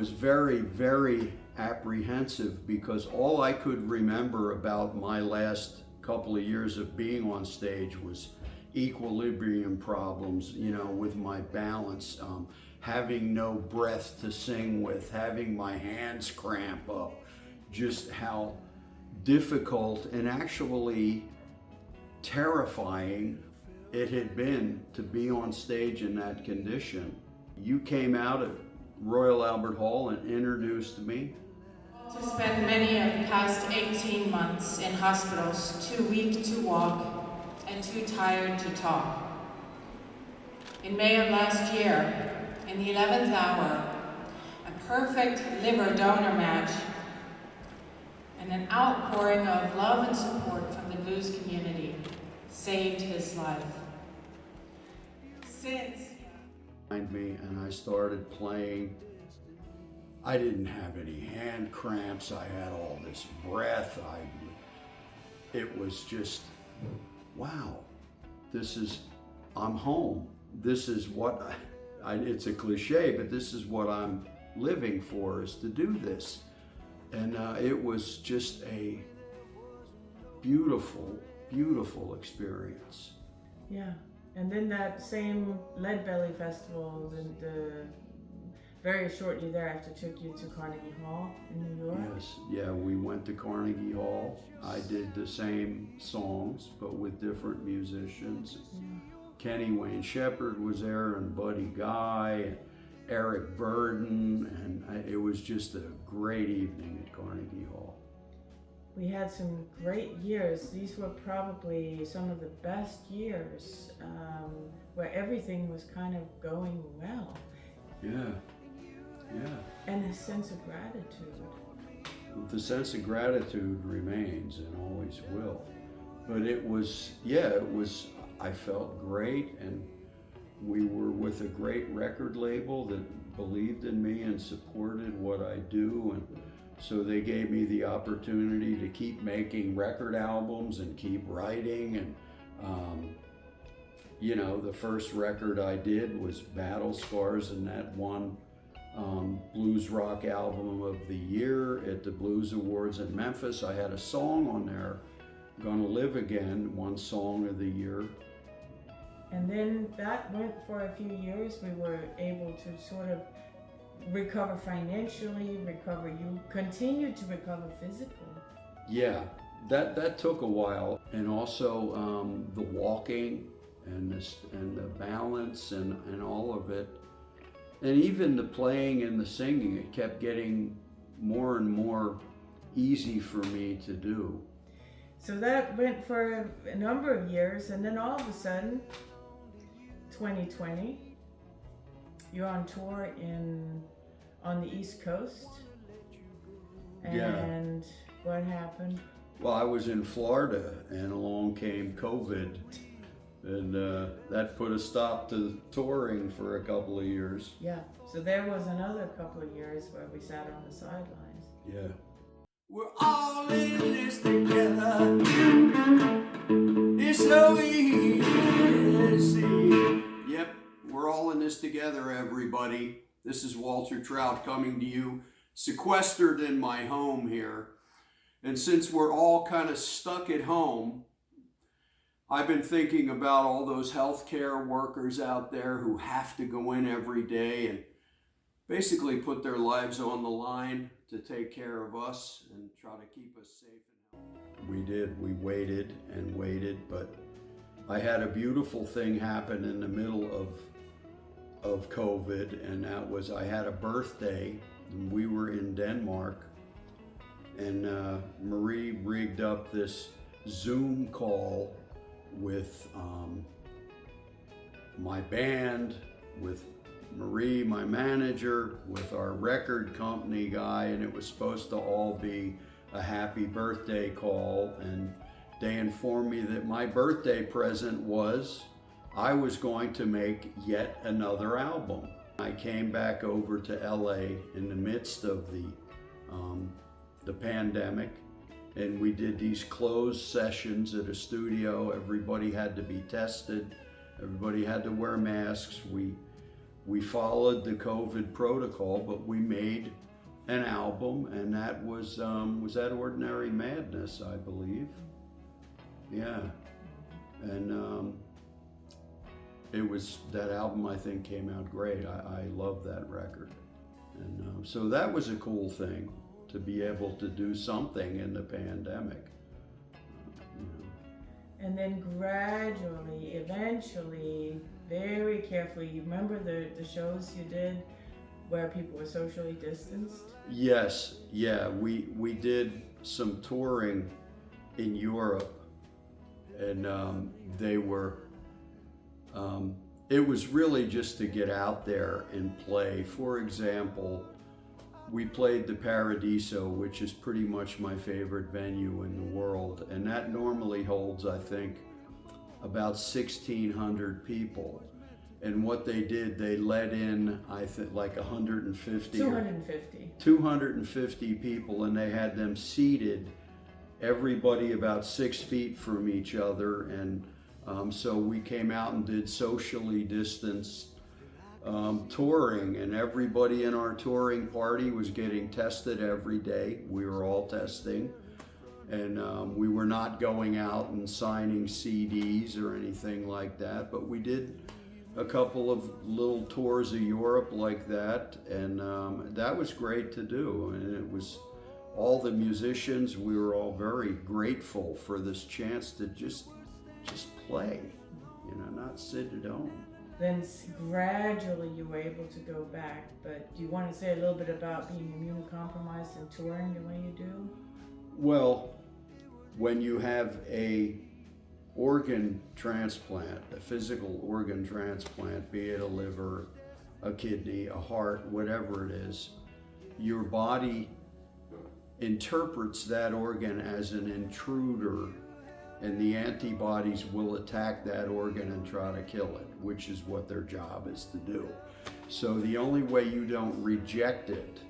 was very, very apprehensive because all I could remember about my last couple of years of being on stage was equilibrium problems, with my balance, having no breath to sing with, having my hands cramp up, just how difficult and actually terrifying it had been to be on stage in that condition. You came out at Royal Albert Hall and introduced me. To spend many of the past 18 months in hospitals, too weak to walk and too tired to talk. In May of last year, in the 11th hour, a perfect liver donor match and an outpouring of love and support from the blues community saved his life. Since Behind me, and I started playing. I didn't have any hand cramps. I had all this breath. It was just, wow, I'm home. This is what it's a cliche, but this is what I'm living for, is to do this. And it was just a beautiful, beautiful experience. Yeah, and then that same Lead Belly Festival, and very shortly thereafter took you to Carnegie Hall in New York. Yes, yeah, we went to Carnegie Hall. I did the same songs, but with different musicians. Yeah. Kenny Wayne Shepherd was there, and Buddy Guy, and Eric Burden, and it was just a great evening at Carnegie Hall. We had some great years. These were probably some of the best years, where everything was kind of going well. Yeah. And a sense of gratitude. The sense of gratitude remains and always will. But I felt great, and we were with a great record label that believed in me and supported what I do, and so they gave me the opportunity to keep making record albums and keep writing. And the first record I did was Battle Scars, and that won Blues Rock Album of the Year at the Blues Awards in Memphis. I had a song on there, Gonna Live Again, won Song of the Year. And then that went for a few years. We were able to sort of recover financially, you continued to recover physically. Yeah, that took a while. And also the walking and the balance and all of it. And even the playing and the singing, it kept getting more and more easy for me to do. So that went for a number of years, and then all of a sudden, 2020, you're on tour on the East Coast. And what happened? Well, I was in Florida, and along came COVID. And that put a stop to touring for a couple of years. Yeah, so there was another couple of years where we sat on the sidelines. Yeah. We're all in this together. It's so easy to see. Yep, we're all in this together, everybody. This is Walter Trout coming to you, sequestered in my home here. And since we're all kind of stuck at home, I've been thinking about all those healthcare workers out there who have to go in every day and basically put their lives on the line to take care of us and try to keep us safe and healthy. We did. We waited and waited, but I had a beautiful thing happen in the middle of COVID, and that was I had a birthday, and we were in Denmark, and Marie rigged up this Zoom call with my band, with Marie, my manager, with our record company guy, and it was supposed to all be a happy birthday call. And they informed me that my birthday present was I was going to make yet another album. I came back over to LA in the midst of the pandemic, and we did these closed sessions at a studio. Everybody had to be tested. Everybody had to wear masks. We we followed the COVID protocol, but we made an album, and that was that Ordinary Madness, I believe. Yeah, and it was, that album I think came out great. I love that record, and so that was a cool thing to be able to do something in the pandemic. And then gradually, eventually, very carefully, you remember the shows you did where people were socially distanced? Yes, yeah, we did some touring in Europe, and they were, it was really just to get out there and play. For example, we played the Paradiso, which is pretty much my favorite venue in the world, and that normally holds, I think, about 1,600 people. And what they did, they let in, I think, like 150. 250. 250 people, and they had them seated, everybody about 6 feet from each other. And so we came out and did socially distanced touring, and everybody in our touring party was getting tested every day. We were all testing, and we were not going out and signing CDs or anything like that, but we did a couple of little tours of Europe like that, and that was great to do. And it was, all the musicians, we were all very grateful for this chance to just play, you know, not sit at home. Then gradually you were able to go back, but do you want to say a little bit about being immunocompromised and touring the way you do? Well, when you have a organ transplant, a physical organ transplant, be it a liver, a kidney, a heart, whatever it is, your body interprets that organ as an intruder, and the antibodies will attack that organ and try to kill it, which is what their job is to do. So the only way you don't reject it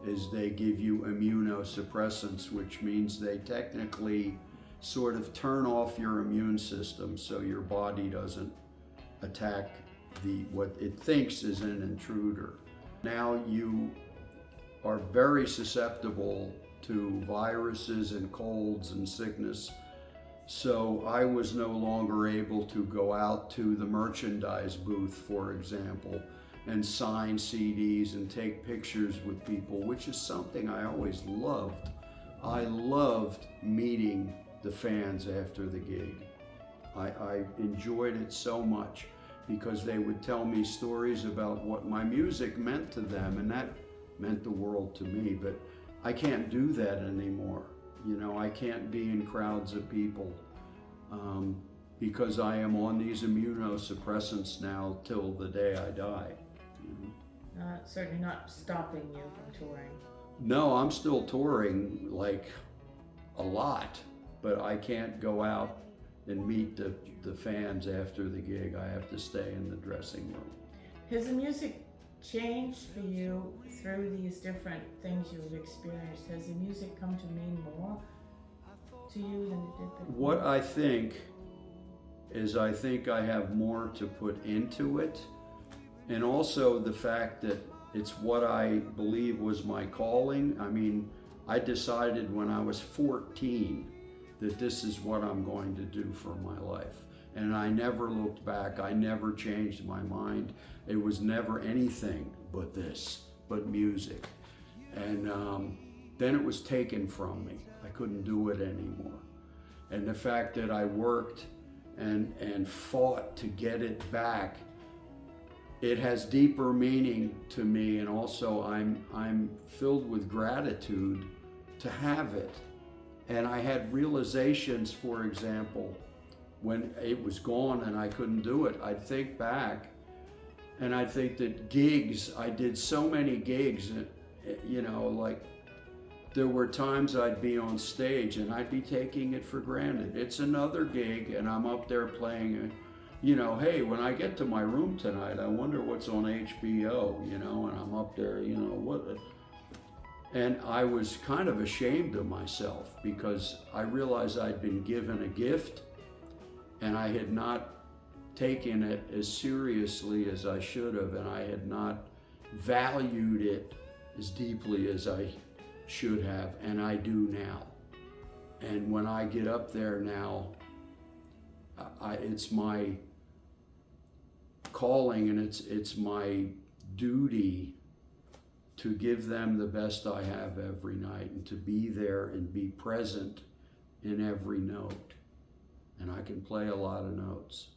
is they give you immunosuppressants, which means they technically sort of turn off your immune system so your body doesn't attack what it thinks is an intruder. Now you are very susceptible to viruses and colds and sickness. So I was no longer able to go out to the merchandise booth, for example, and sign CDs and take pictures with people, which is something I always loved. I loved meeting the fans after the gig. I enjoyed it so much because they would tell me stories about what my music meant to them, and that meant the world to me. But I can't do that anymore. You know, I can't be in crowds of people because I am on these immunosuppressants now till the day I die. Certainly not stopping you from touring. No, I'm still touring, like, a lot, but I can't go out and meet the fans after the gig. I have to stay in the dressing room. Has the music changed for you through these different things you've experienced? Has the music come to mean more to you than it did before? What I think is, I think I have more to put into it, and also the fact that it's what I believe was my calling. I mean, I decided when I was 14 that this is what I'm going to do for my life. And I never looked back. I never changed my mind. It was never anything but this, but music. And then it was taken from me. I couldn't do it anymore. And the fact that I worked and fought to get it back, it has deeper meaning to me, and also I'm filled with gratitude to have it. And I had realizations, for example, when it was gone and I couldn't do it, I'd think back and I'd think that gigs, I did so many gigs, you know, like there were times I'd be on stage and I'd be taking it for granted. It's another gig and I'm up there playing, you know, hey, when I get to my room tonight, I wonder what's on HBO, you know, and I'm up there, you know, what. And I was kind of ashamed of myself because I realized I'd been given a gift and I had not taken it as seriously as I should have, and I had not valued it as deeply as I should have, and I do now. And when I get up there now, it's my calling and it's my duty to give them the best I have every night and to be there and be present in every note. And I can play a lot of notes.